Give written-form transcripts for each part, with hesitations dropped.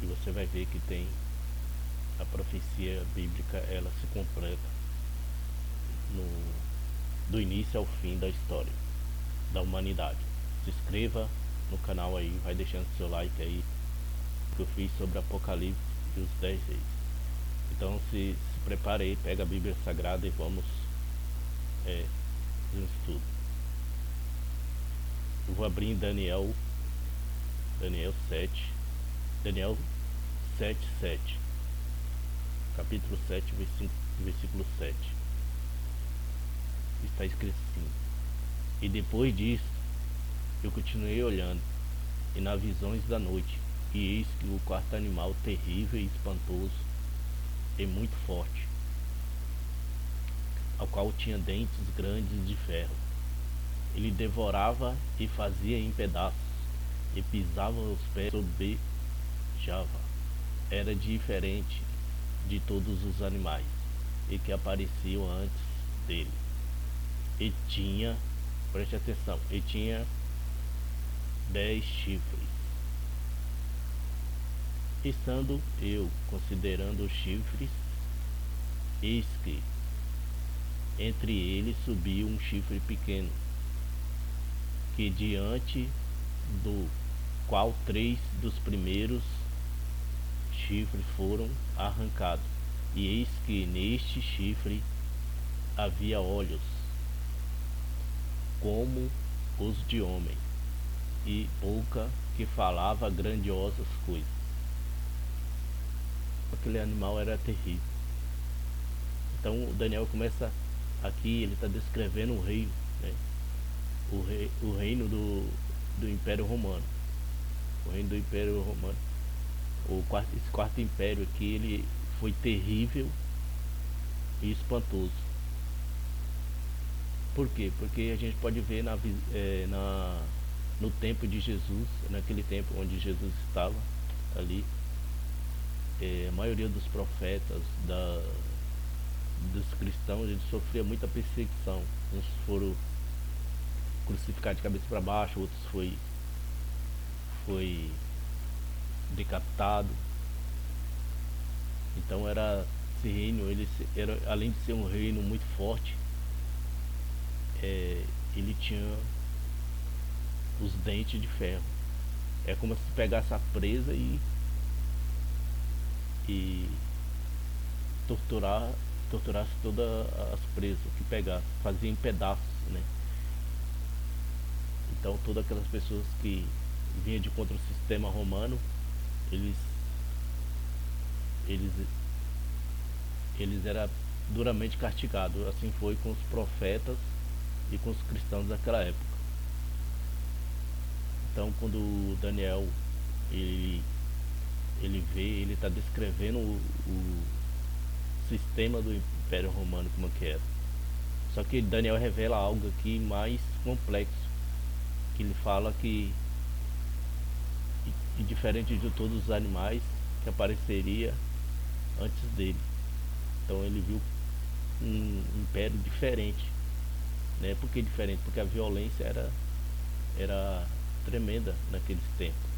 e você vai ver que tem a profecia bíblica, ela se completa no, do início ao fim da história da humanidade. Se inscreva no canal aí, vai deixando seu like aí, que eu fiz sobre Apocalipse e os 10 reis. Então se prepare aí, pega a Bíblia Sagrada e vamos fazer um estudo. Eu vou abrir em Daniel 7, Daniel 7, capítulo 7, versículo 7. Está escrito assim: e depois disso eu continuei olhando, e nas visões da noite, e eis que o quarto animal terrível e espantoso e muito forte, ao qual tinha dentes grandes de ferro, ele devorava e fazia em pedaços, e pisava os pés sobre Java. Era diferente de todos os animais e que apareciam antes dele. E tinha, preste atenção, e tinha 10 chifres. Estando eu considerando os chifres, eis que entre eles subiu um chifre pequeno, que diante do qual 3 dos primeiros chifres foram arrancados. E eis que neste chifre havia olhos, como os de homem, e boca que falava grandiosas coisas. Aquele animal era terrível. Então o Daniel começa aqui, ele está descrevendo o reino, né? O reino do Império Romano. O reino do Império Romano. Esse quarto império aqui, ele foi terrível e espantoso. Por quê? Porque a gente pode ver no tempo de Jesus, naquele tempo onde Jesus estava ali, a maioria dos profetas, dos cristãos, eles sofriam muita perseguição. Uns foram crucificados de cabeça para baixo, outros foi decapitado. Então esse reino, além de ser um reino muito forte, ele tinha os dentes de ferro. É como se pegasse a presa e torturasse todas as presas que pegasse, fazia em pedaços, né? Então todas aquelas pessoas que vinham de contra o sistema romano, eles eles eles eram duramente castigados. Assim foi com os profetas e com os cristãos daquela época. Então quando Daniel ele, ele está descrevendo o sistema do Império Romano como que era. Só que Daniel revela algo aqui mais complexo, que ele fala que, e diferente de todos os animais que apareceria antes dele. Então ele viu um império diferente, né? Por que diferente? Porque a violência era tremenda naqueles tempos.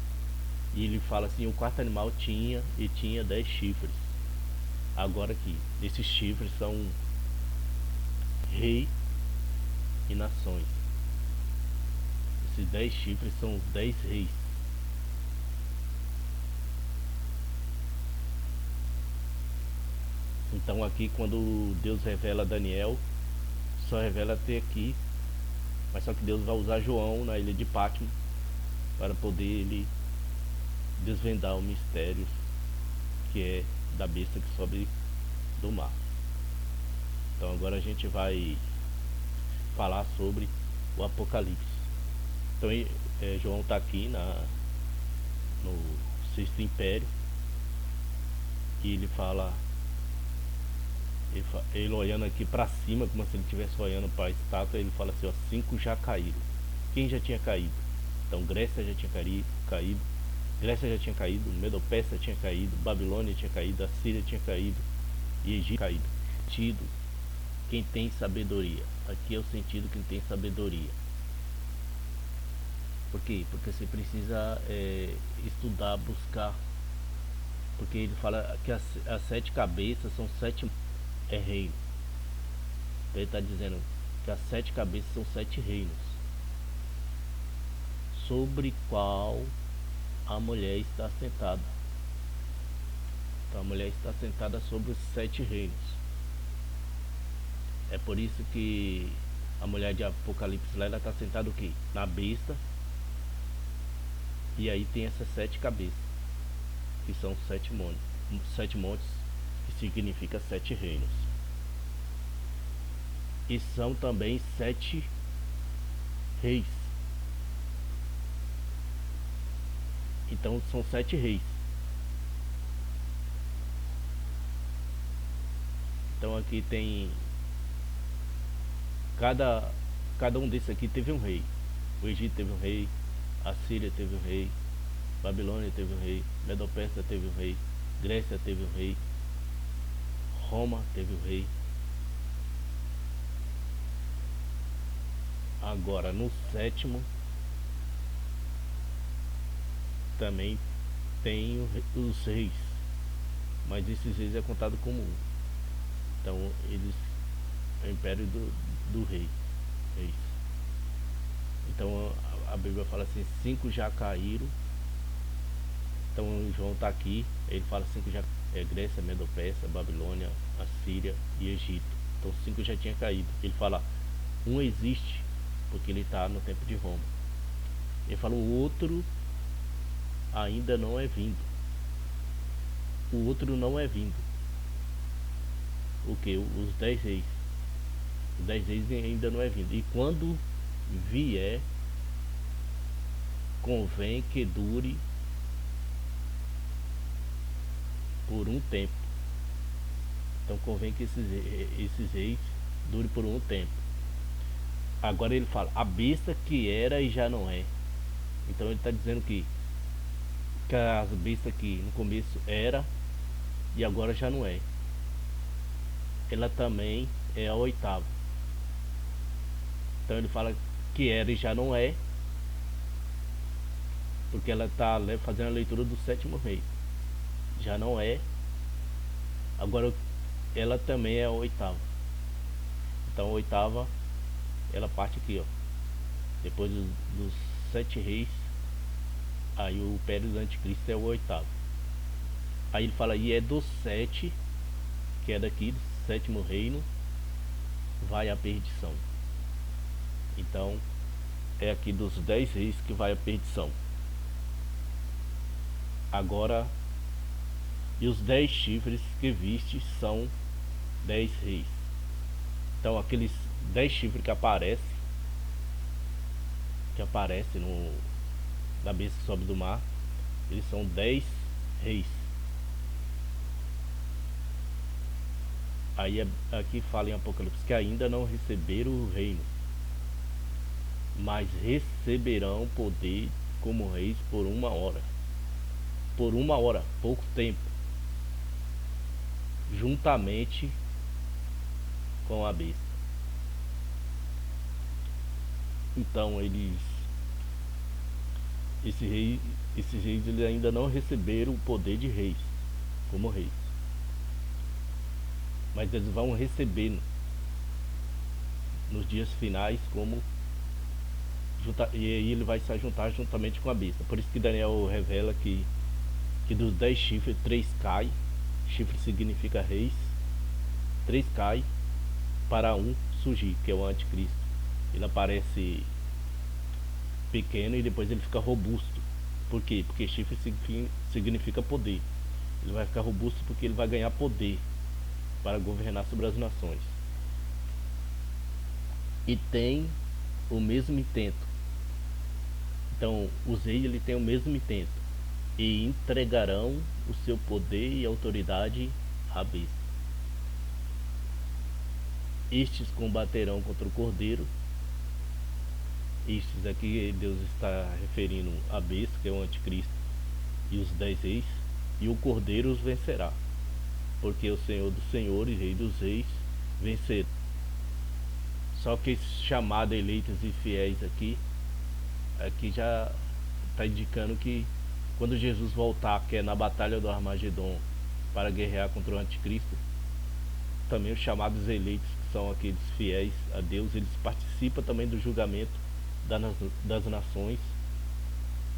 E ele fala assim: o quarto animal tinha 10 chifres. Agora aqui, esses chifres são rei e nações. Esses 10 chifres são os 10 reis. Então aqui, quando Deus revela a Daniel, só revela até aqui, mas só que Deus vai usar João na ilha de Patmos para poder ele desvendar o mistério que é da besta que sobe do mar. Então agora a gente vai falar sobre o Apocalipse. Então João está aqui no sexto império, e ele fala, ele olhando aqui para cima, como se ele estivesse olhando para a estátua. Ele fala assim: ó, 5 já caíram. Quem já tinha caído? Então Grécia já tinha caído, Grécia já tinha caído, Medopécia tinha caído, Babilônia tinha caído, Assíria tinha caído e Egito caído. Sentido: quem tem sabedoria. Aqui é o sentido: quem tem sabedoria. Por quê? Porque você precisa estudar, buscar porque ele fala que as 7 cabeças são 7 reinos. Então ele está dizendo que as 7 cabeças são 7 reinos, sobre qual a mulher está sentada. Então a mulher está sentada sobre os 7 reinos. É por isso que a mulher de Apocalipse lá, ela está sentada o quê? Na besta. E aí tem essas 7 cabeças, que são 7 montes. 7 montes, que significa 7 reinos. E são também 7 reis. Então são 7 reis. Então aqui tem cada um desses aqui teve um rei. O Egito teve um rei, a Síria teve um rei, Babilônia teve um rei, Medopérsia teve um rei, Grécia teve um rei, Roma teve um rei. Agora no sétimo também tem os reis, mas esses reis é contado como um. Então eles é o império do rei. Reis. Então a Bíblia fala assim, 5 já caíram. Então João está aqui, ele fala 5 já, Grécia, Medopérsia, Babilônia, Assíria e Egito. Então 5 já tinha caído. Ele fala, um existe, porque ele está no tempo de Roma. Ele fala, o outro ainda não é vindo. O outro não é vindo. O que? Os 10 reis. Os 10 reis ainda não é vindo. E quando vier, convém que dure por um tempo. Então convém que esses reis dure por um tempo. Agora ele fala, a besta que era e já não é. Então ele está dizendo que as bestas que no começo era e agora já não é. Ela também é a oitava. Então ele fala que era e já não é, porque ela está fazendo a leitura do sétimo rei. Já não é. Agora ela também é a oitava. Então a oitava, ela parte aqui, ó. Depois dos 7 reis, aí o Pérez Anticristo é o oitavo. Aí ele fala, e é dos 7, que é daqui, do sétimo reino, vai a perdição. Então é aqui dos 10 reis que vai a perdição. Agora, e os 10 chifres que viste são 10 reis. Então aqueles 10 chifres que aparecem no, da besta que sobe do mar, eles são 10 reis. Aí aqui fala em Apocalipse que ainda não receberam o reino, mas receberão poder como reis por 1 hora. Por 1 hora, pouco tempo, juntamente com a besta. Então esses reis eles ainda não receberam o poder de reis, como reis, mas eles vão receber nos dias finais como e aí ele vai se juntar juntamente com a besta. Por isso que Daniel revela que dos 10 chifres, 3 cai. Chifre significa reis. 3 cai para um surgir, que é o anticristo. Ele aparece pequeno e depois ele fica robusto. Por quê? Porque chifre significa poder. Ele vai ficar robusto porque ele vai ganhar poder para governar sobre as nações. E tem o mesmo intento. Então os reis ele tem o mesmo intento, e entregarão o seu poder e autoridade à besta. Estes combaterão contra o cordeiro. Estes aqui Deus está referindo a besta, que é o anticristo, e os 10 reis, e o cordeiro os vencerá, porque o Senhor dos senhores, Rei dos reis, vencerá. Só que esse chamado eleitos e fiéis aqui já está indicando que quando Jesus voltar, que é na batalha do Armagedon, para guerrear contra o anticristo, também os chamados eleitos, que são aqueles fiéis a Deus, eles participam também do julgamento das nações.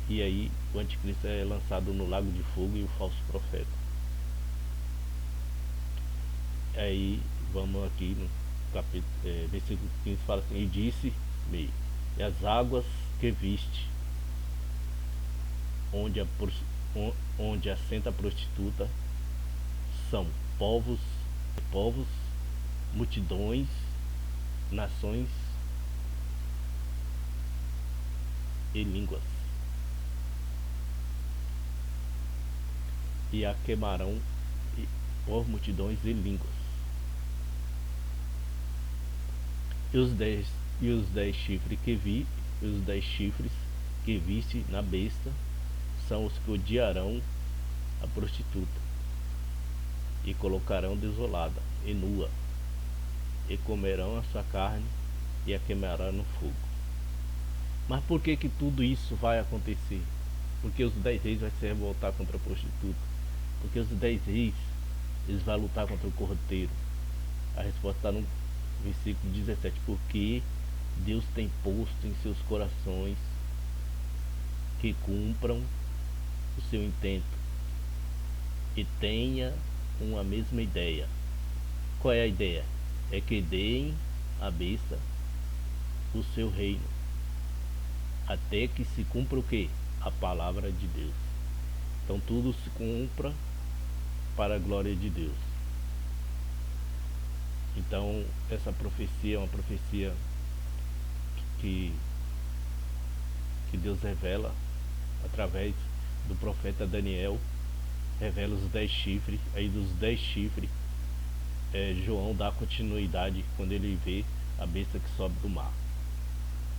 E aí o anticristo é lançado no lago de fogo e o falso profeta. Aí vamos aqui no capítulo, versículo 15, fala assim: e disse-me, e as águas que viste, onde assenta a prostituta, são povos, multidões, nações e línguas, e a queimarão por multidões e línguas. E os 10 chifres que vi, os 10 chifres que viste na besta, são os que odiarão a prostituta, e colocarão desolada e nua, e comerão a sua carne, e a queimarão no fogo. Mas por que tudo isso vai acontecer? Porque os 10 reis vão se revoltar contra a prostituta. Porque os 10 reis, eles vão lutar contra o cordeiro. A resposta está no versículo 17. Porque Deus tem posto em seus corações que cumpram o seu intento e tenha uma mesma ideia. Qual é a ideia? É que deem à besta o seu reino, até que se cumpra o que? A palavra de Deus. Então tudo se cumpra para a glória de Deus. Então essa profecia é uma profecia que Deus revela através do profeta Daniel, revela os 10 chifres. Aí dos 10 chifres, João dá continuidade quando ele vê a besta que sobe do mar.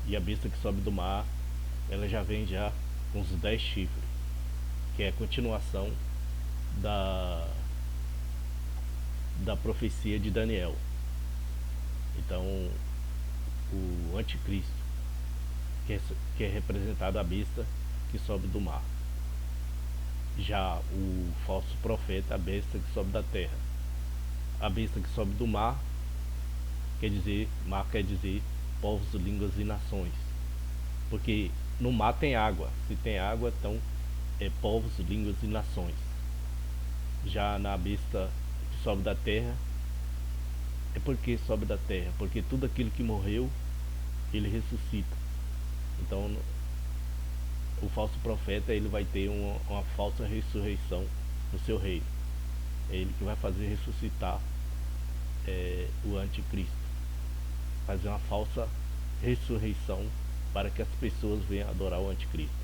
E a besta que sobe do mar, ela já vem já com os 10 chifres, que é a continuação da profecia de Daniel. Então o anticristo, que é representado a besta que sobe do mar. Já o falso profeta, a besta que sobe da terra. A besta que sobe do mar quer dizer povos, línguas e nações. Porque no mar tem água. Se tem água, então é povos, línguas e nações. Já na besta que sobe da terra, é porque sobe da terra, porque tudo aquilo que morreu, ele ressuscita. Então o falso profeta, ele vai ter uma falsa ressurreição no seu reino. É ele que vai fazer ressuscitar o anticristo, fazer uma falsa ressurreição para que as pessoas venham adorar o anticristo.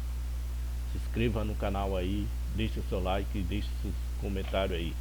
Se inscreva no canal aí, deixe o seu like, deixe seu comentário aí.